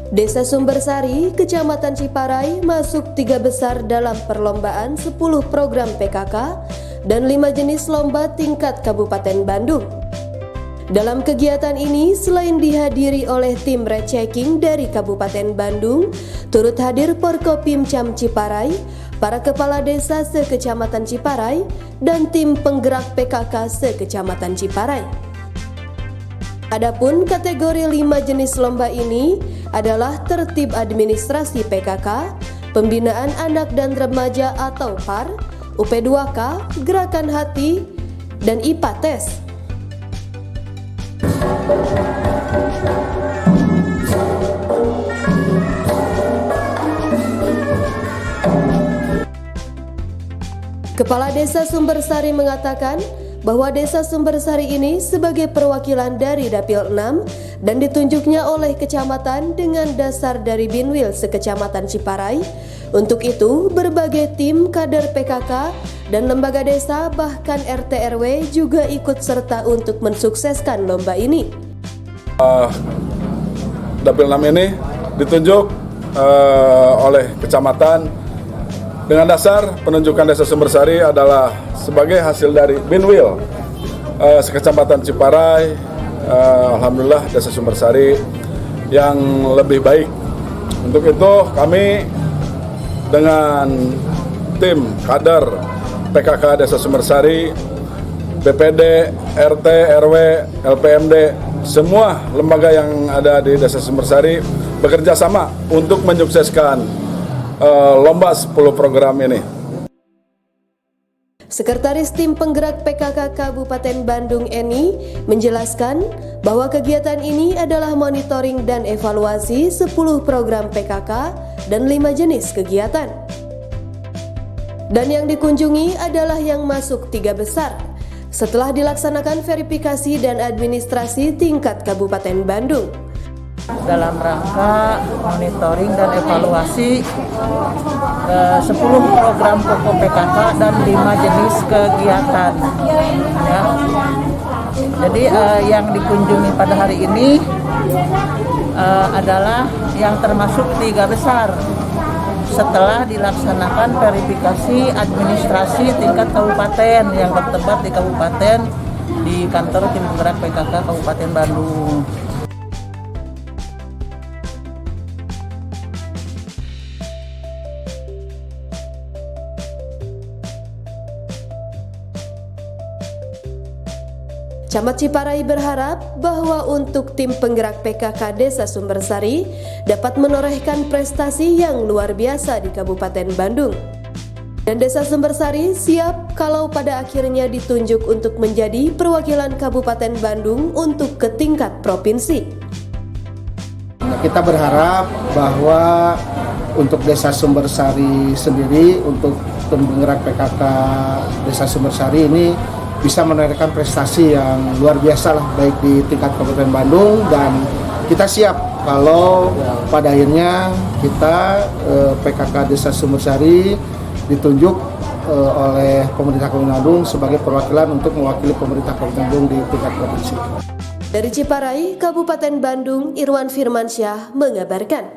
Desa Sumbersari, Kecamatan Ciparai masuk 3 besar dalam perlombaan 10 program PKK dan 5 jenis lomba tingkat Kabupaten Bandung. Dalam kegiatan ini, selain dihadiri oleh tim rechecking dari Kabupaten Bandung, turut hadir Porkopimcam Ciparai, para kepala desa se-Kecamatan Ciparai, dan tim penggerak PKK se-Kecamatan Ciparai. Adapun kategori 5 jenis lomba ini adalah tertib administrasi PKK, pembinaan anak dan remaja atau PAR, UP2K, gerakan hati, dan IPA tes. Kepala Desa Sumbersari mengatakan bahwa Desa Sumbersari ini sebagai perwakilan dari Dapil 6 dan ditunjuknya oleh kecamatan dengan dasar dari Binwil se-Kecamatan Ciparai. Untuk itu, berbagai tim kader PKK dan lembaga desa bahkan RT RW juga ikut serta untuk mensukseskan lomba ini. Dapil 6 ini ditunjuk oleh kecamatan dengan dasar penunjukan Desa Sumbersari adalah sebagai hasil dari Binwil se-Kecamatan Ciparai. Alhamdulillah Desa Sumbersari yang lebih baik. Untuk itu kami dengan tim kader PKK Desa Sumbersari, BPD, RT, RW, LPMD, semua lembaga yang ada di Desa Sumbersari bekerja sama untuk menyukseskan lomba 10 program ini. Sekretaris Tim Penggerak PKK Kabupaten Bandung Eni menjelaskan bahwa kegiatan ini adalah monitoring dan evaluasi 10 program PKK dan 5 jenis kegiatan. Dan yang dikunjungi adalah yang masuk 3 besar setelah dilaksanakan verifikasi dan administrasi tingkat Kabupaten Bandung. Dalam rangka monitoring dan evaluasi 10 program pokok PKK dan 5 jenis kegiatan. Ya. Jadi yang dikunjungi pada hari ini adalah yang termasuk 3 besar setelah dilaksanakan verifikasi administrasi tingkat kabupaten yang bertempat di kabupaten di kantor Tim Penggerak PKK Kabupaten Bandung. Camat Ciparai berharap bahwa untuk tim penggerak PKK Desa Sumbersari dapat menorehkan prestasi yang luar biasa di Kabupaten Bandung. Dan Desa Sumbersari siap kalau pada akhirnya ditunjuk untuk menjadi perwakilan Kabupaten Bandung untuk ke tingkat provinsi. Kita berharap bahwa untuk Desa Sumbersari sendiri, untuk tim penggerak PKK Desa Sumbersari ini bisa menorehkan prestasi yang luar biasa lah, baik di tingkat Kabupaten Bandung, dan kita siap kalau pada akhirnya kita PKK Desa Sumbersari ditunjuk oleh pemerintah Kabupaten Bandung sebagai perwakilan untuk mewakili pemerintah Kabupaten Bandung di tingkat provinsi. Dari Ciparai, Kabupaten Bandung, Irwan Firmansyah mengabarkan.